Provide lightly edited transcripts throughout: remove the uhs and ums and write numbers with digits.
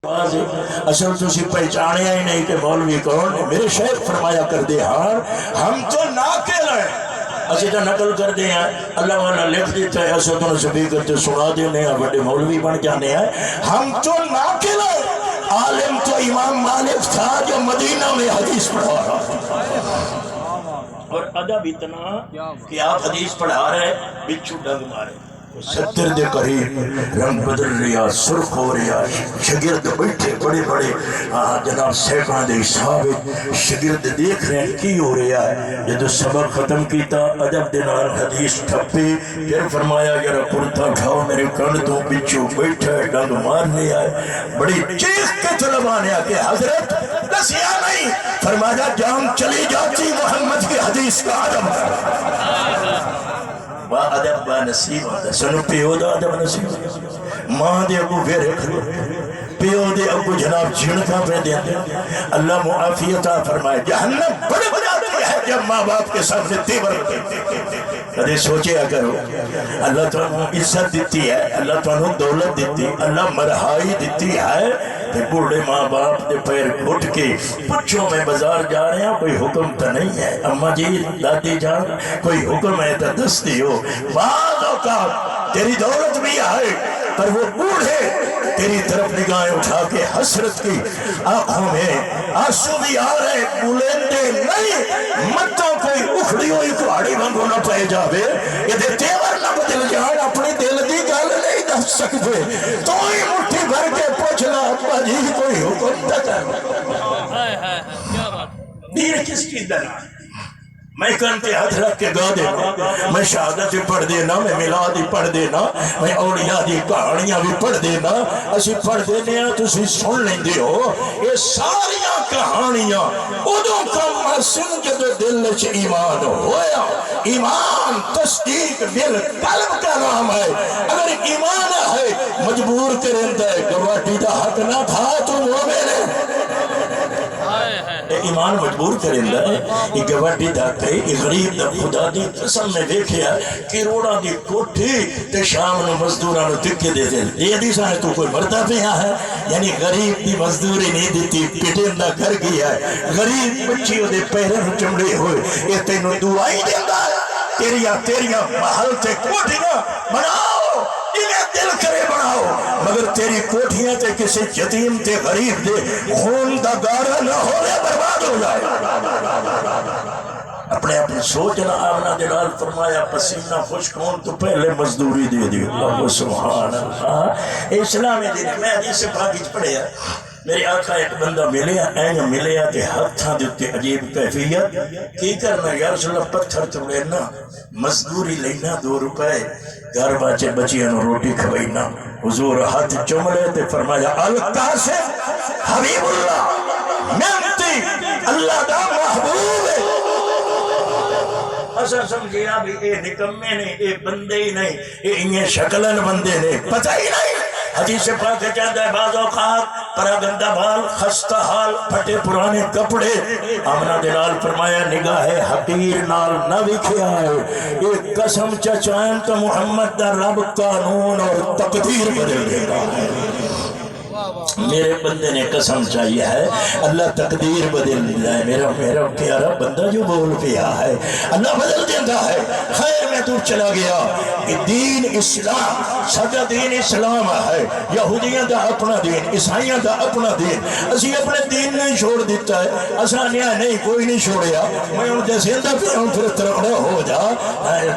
اصل تسی پہچانے ہی نہیں کہ مولوی کون ہے. میرے شیخ فرمایا کر دے ہاں ہم تو ناقل ہیں اسی تو نقل کر دے ہیں اللہ والا لکھ دیتا ہے ایسا تو سپیکر تے سنا دینے ہیں بڑے مولوی بن جانے ہیں. ہم تو ناقل ہیں. عالم تو امام مالک تھا جو مدینہ میں حدیث پڑھا رہا اور ادب اتنا کہ آپ حدیث پڑھا رہے بچھو ڈنگ مارے 70 دے قریب رنگ بدل رہا سرخ ہو رہا شگرد بیٹھے بڑے بڑے جناب سیکڑوں دے حساب شگرد دیکھ رہے ہیں کی ہو رہا ہے. جب سبق ختم کیتا ادب دے نال حدیث ٹھپے پھر فرمایا یار کرتا اٹھاؤ میرے کن تو بچو بیٹھا ہے ڈنگ مار رہا ہے. بڑی چیخ کے طلبانے آ کے حضرت دسیا نہیں فرمایا جان چلی جاتی محمد کی حدیث کا ادب با ادب با نصیب ہوتا سنو پیو دا ادب نصیب ہوتا ماں دے ابو ویرے کھلو پیو دے ابو جناب جھنکا پہ دے دے اللہ معافیتہ فرمائے. جہنم بڑے بجاتی ہے جب ماں باپ کے سامنے تیور کدے سوچے کرو اللہ تو عزت دیتی ہے اللہ تو دولت دیتی اللہ مرہائی دیتی ہے کہ بوڑھے ماں باپ دے پیر گھٹ کے پچھوں میں بازار جا رہے ہیں کوئی حکم تو نہیں ہے اماں جی دادی جان کوئی حکم ہے تو دس دیو. بعض اوقات تیری دولت بھی ہے پر وہ بوڑھے تیری طرف نگاہیں اٹھا کے حسرت کی آنکھوں میں آنسو بھی آ رہے بولندے نہیں متوں کوئی اکھڑی ہوئی کہاڑی وانگو نہ پہ جاوے یہ دے تیور نہ بدل جان اپنی دل دی گل نہیں دس سکتے تو ہی مٹھی بھر کے پوچھنا ابا جی کوئی حکم تک دیر کس کی دنا میں کانتے ہاتھ رکھ کے گا دینا میں شہادت پڑھ دینا میں میلاد پڑھ دینا میں اولیاء دی کہانیاں بھی پڑھ دینا اسی پڑھ دینے ہیں تو اسی سن لیں دے ہو یہ ساریاں کہانیاں ادھوں کا مرسن جدو دل چ ایمان ہویا. ایمان تصدیق دل قلب کا نام ہے. اگر ایمان ہے مجبور کریں دے گواٹی دا حق نہ تھا تو مومن ہے ایمان مجبور کریں دا یہ گواٹی دا کئی یہ غریب دا خدا دی قسم میں دیکھیا کروڑا دی کوٹھی تے شام نے مزدورانو تکے دے دے یہ حدیث ہے تو کوئی مردہ پہ ہے یعنی غریب دی مزدوری نہیں دیتی پیٹیں دا گھر گیا ہے غریب بچیوں دے پیرن چمڑے ہوئے یہ تینوں دعائی دے دا تیریاں محل تے کوٹھیاں بناؤ انہیں دل کرے بناؤ مگر تیری کوٹھیاں تے کسی یتیم تے غریب دے خون دا گارا نہ ہونے برباد ہو جائے. اپنے اپنے سوچنا آمنا دلال فرمایا پسینہ خشک ہون تو پہلے مزدوری دے دی. اللہ سبحان اللہ اسلامی دن میں حدیث پاکیج پڑھے ہیں میرے آقا ایک بندہ ملیا اینگ ملیا تے ہتھاں دیتے عجیب کیفیت کی کرنا یا رسول اللہ پتھر تو لینا مزدوری لینا 2 روپے گھر باچے بچیاں نو روٹی کھوائینا. حضور ہاتھ چمڑے تے فرمایا القاسم حبیب اللہ محمتی اللہ دا محبوب ہے. اصلا سمجھیا بھی اے نکمے نے اے بندے ہی نہیں اے انہیں شکلن بندے نے پتہ ہی نہیں. حدیث پاک چاہتا ہے بعض اوقات پراگندہ بھال خستہ حال پھٹے پرانے کپڑے آمنہ دلال فرمایا نگاہ حقیر نال نہ وکھیا ہے ایک قسم چچائیں تو محمد دا رب قانون اور تقدیر بدل دے گا ہے. میرے بندے نے قسم چاہیے ہے اللہ تقدیر بدل دیا ہے. میرا پیارا بندہ جو بول پیا ہے اللہ بدل دیتا ہے. خیر میں تو چلا گیا کہ دین اسلام سادہ دین اسلام ہے. یہودیاں دا اپنا دین عیسائیاں دا اپنا دین اسی اپنے دین نہیں چھوڑ دیتا ہے آسانیاں نہیں کوئی نہیں چھوڑیا. میں ان جیسے اندہ پہ ہوں پھر ترقڑا ہو جا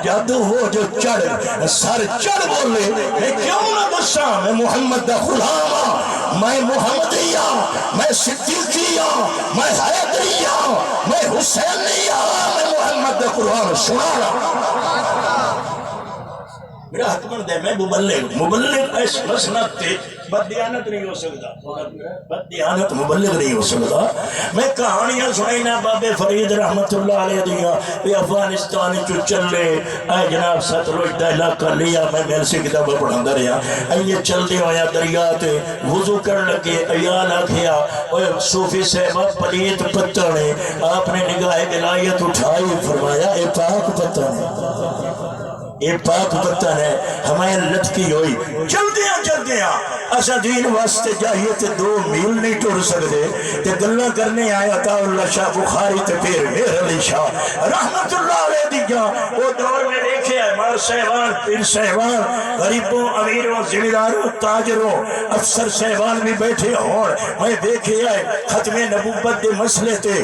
جادو ہو جو چڑھ سر چڑھ بولے میں کیوں نہ غصہ میں محمد دا غلام میں محمدیہ میں صدیقیہ میں حیدریہ میں حسینیہ میں محمد دا قرآن سنانا میرا حق بند ہے. میں مبلغ اس مسنت تے بددیانت نہیں ہو سکتا بددیانت مبلغ نہیں ہو سکتا. میں کہانیاں سنائینا بابے فرید رحمت اللہ علیہ دیا یہ افغانستان چو چلے اے جناب ستلوج دا علاقہ لیا میں میل سے کتاب پڑھا دا رہا یہ چل دے ہویا دریا تے وضو کر لگے ایال آکھیا صوفی صحبہ پلیت پتہ نے آپ نے نگاہ الہیت اٹھائی فرمایا اے پاک پتہ نے یہ پاک پتہ ہے ہمیں لٹکی ہوئی چل دیا اسا دین واسطے جائیے تے 2 میل نہیں ٹر سکتے تے گلاں کرنے آئے عطا اللہ شاہ بخاری تے پیر مہر علی شاہ رحمت اللہ علیہ دیاں وہ دور میں دیکھے ہے مار صاحبان پیر صاحبان غریبوں امیروں ذمہ داروں تاجروں افسر صاحبان بھی بیٹھے ہون میں دیکھے ہے ختم نبوت دے مسئلے تے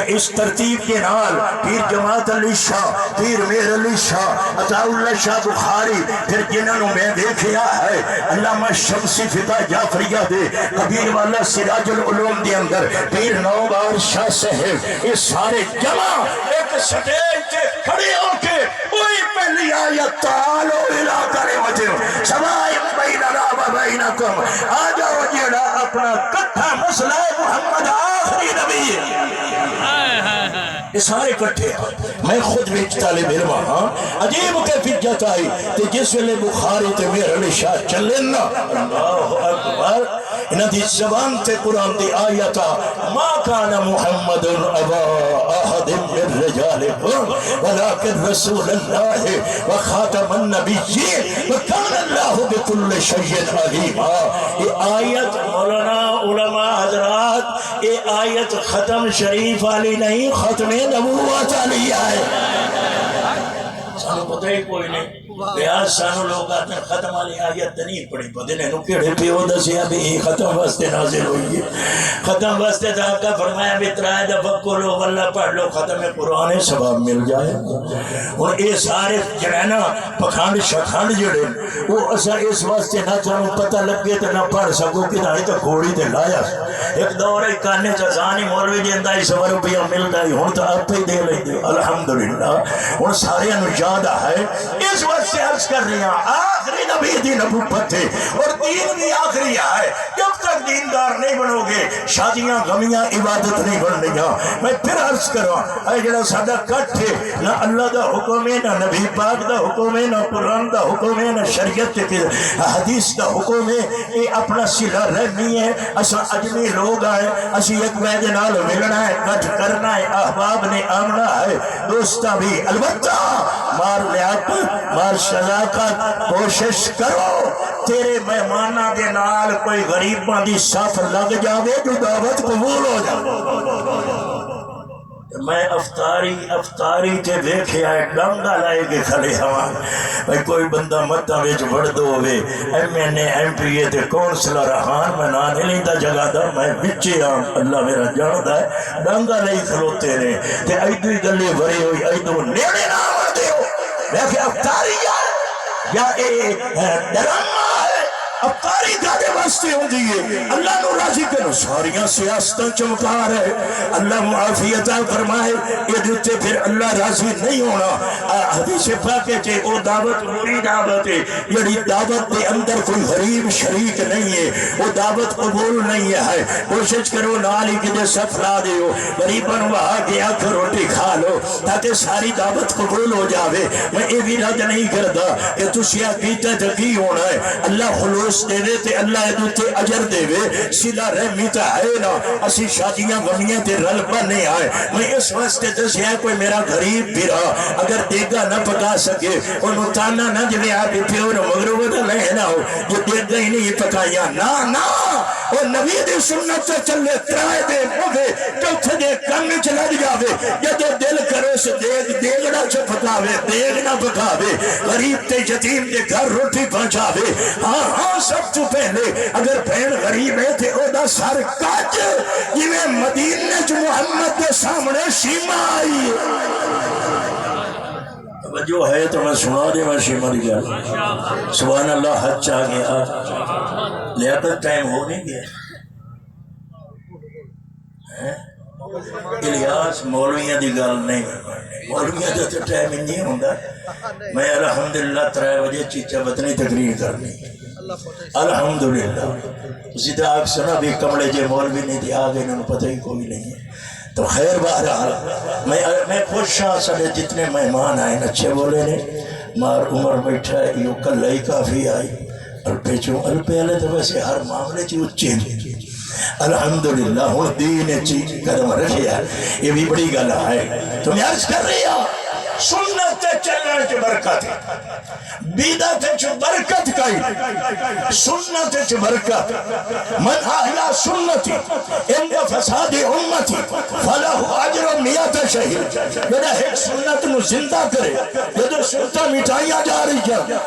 اس ترتیب کے نال پیر جماعت علی شاہ پیر مہر علی شاہ عطا اللہ شاہ بخاری پھر جنہوں میں دیکھیا ہے علامہ شمسی فتح جعفریہ دے کبیر والا سراج العلوم دے اندر پیر نوبار شاہ صاحب یہ سارے جمع ایک سٹیج تے کھڑے ہو کے وہی پہلی آیت تعالوا الی کلمۃ سواء بیننا و بینکم آ جاؤ جڑا اپنا کٹھا مسئلہ محمد آخری نبی یہ سارے کٹھے میں خود بیچ طالب علم ہاں عجیب کیفیت آئی کہ جس ویلے بخاری تے مہر علی شاہ چلن اللہ اکبر انہاں دی زبان تے قرآن دی آیتا ما کان محمد ابا احد من رجالکم ولکن رسول اللہ وخاتم النبیین وکان اللہ بکل شیء علیم یہ آیت مولانا علماء حضرات یہ آیت ختم شریف والی نہیں ختم نبوت والی ہے سانو پتہ ہی کوئی نہیں بیاز سانو لوگ آتے ہیں ختم والی آیت نہیں پڑھی پتہ نہیں انہوں کیڑے پیو دسیا بھی ختم واسطے نازل ہوئی ہے ختم واسطے تھا کا فرمایا بھی ترائے دفعہ کھولو واللہ پڑھ لو ختم قرآن ثواب مل جائے اور یہ سارے جڑے پکھانڈ شکھانڈ جڑے وہ اسا اس واسطے نہ سانو پتہ لگے تو نہ پڑھ سکو کہ نہ تو کھوڑی تے لایا ایک دور ایک کانے چزانی مولوی دیندہ ہی 100 روپیہ ملتا ہی ہون تو آپ ہی دے لیں دے الحمدللہ اور سارے انجادہ ہے اس وقت سے عرض کر رہی ہیں آخری نبی دی نبوت ہے اور دین بھی آخری ہے جب تک دیندار نہیں بنو گے شادیاں غمیاں عبادت نہیں بن رہی میں پھر عرض کروں اے جڑا سادہ کٹ ہے نہ اللہ دا حکم ہے نہ نبی پاک دا حکم ہے نہ قرآن دا حکم ہے نہ شریعت کے حدیث دا حکم ہے یہ اپنا صلہ رحمی ہے اسا اجمی لوگ آئے اسی ایک وعدے نال ملنا ہے کٹ کرنا ہے احباب نے آمنا ہے دوستہ بھی البتہ مار لیاقت مار شذاقت کوشش کرو تیرے مہمانہ دے نال کوئی غریباں دی صف لگ جاوے جو دعوت قبول ہو جاوے میں افطاری تے دیکھے آئے ڈنگا لائے کے کھڑے ہوا بھئی کوئی بندہ متہ ویچ بڑھ دو ہوئے M N A M P A تے کونسلر رہان میں نانے لیندہ جگہ دا میں بچے آم اللہ میرا جاندہ ہے ڈنگا لائے کھلوتے رہے تے ایدوی گلے بھرے ہوئی ایدو نیڑے نام آتے ہو لیکن افطاری یا ڈرامہ ہے افطاری دادے واسطے ہوں دیئے اللہ نو راضی کرو ساریاں سیاستاں چمکار ہے اللہ معافیتہ فرمائے یہ دیتے پھر اللہ راضی نہیں ہونا حدیث پاکے چھے او دعوت ہوئی دعوت ہے یعنی دعوت کے اندر کوئی غریب شریک نہیں ہے وہ دعوت قبول نہیں ہے کوشش کرو نالی کی دے سفلا دے ہو غریباں وہاں گیا کر روٹی کھا لو تاکہ ساری دعوت قبول ہو جاوے میں یہ بھی رد نہیں کرتا کہ تسیا کیتا تکی ہونا ہے اللہ خلوص دے دے تے اللہ ادھوتے اجر دے وے سیدھا رحمی تا ہے نا اسی شادیاں غمیاں تے رل بنے آئے میں اس واسطے دسیا کوئی میرا غریب پھرا اگر دیگا نہ پکا سکے انہوں تانا نہ جوے آبی پیور مغروبہ نہ لہنا ہو جو دیگا ہی نہیں پکایا نا اور نبی دی سنت سے چلے ترائے دے موگے چوتھے دے کم چلا جاوے یا تو دل کرو سے دیگ نہ چھ پکاوے دیگ نہ پکاوے غریب تے یتیم دے گھر روٹی پہنچاوے ہاں سب تو پہلے اگر بہن غریب ہے تے او دا سر کاج جویں مدینہ جو محمد کے سامنے شیمہ آئی جو ہے تو میں سنا دے میں شیمہ دی گیا سبحان اللہ حج چاہ گیا لیاقت ٹائم ہو نہیں گیا الیاس مولویاں دی گل نہیں مولویاں دا تو ٹائم ہی نہیں ہوندہ میں الحمدللہ 3 بجے چیچا بطنی تقریر کرنی الحمدللہ زیدہ آگ سنا بھی کمڑے جے مولوی نہیں دی آگے انہوں پتہ ہی کوئی نہیں ہے تو خیر بہرحال میں خوش ہاں سارے جتنے مہمان آئے اچھے بولے نے مار عمر بیٹھا ہے یہ کل لئی کافی آئی الپے چوں الپے آلے تو ویسے ہر معاملے چی اچھے الحمدللہ ہوں دین چی قدم رکھے ہے یہ بھی بڑی گلہ ہے تو میں عرض کر رہی ہوں سنت چلنے چ برکت بدعت چ برکت کئی سنت چ برکت من احیا سنتی عند فساد امتی فلہ اجر 100 شہید. جڑا ایک سنت نو زندہ کرے جدو سنتاں مٹائیاں جا رہی ہیں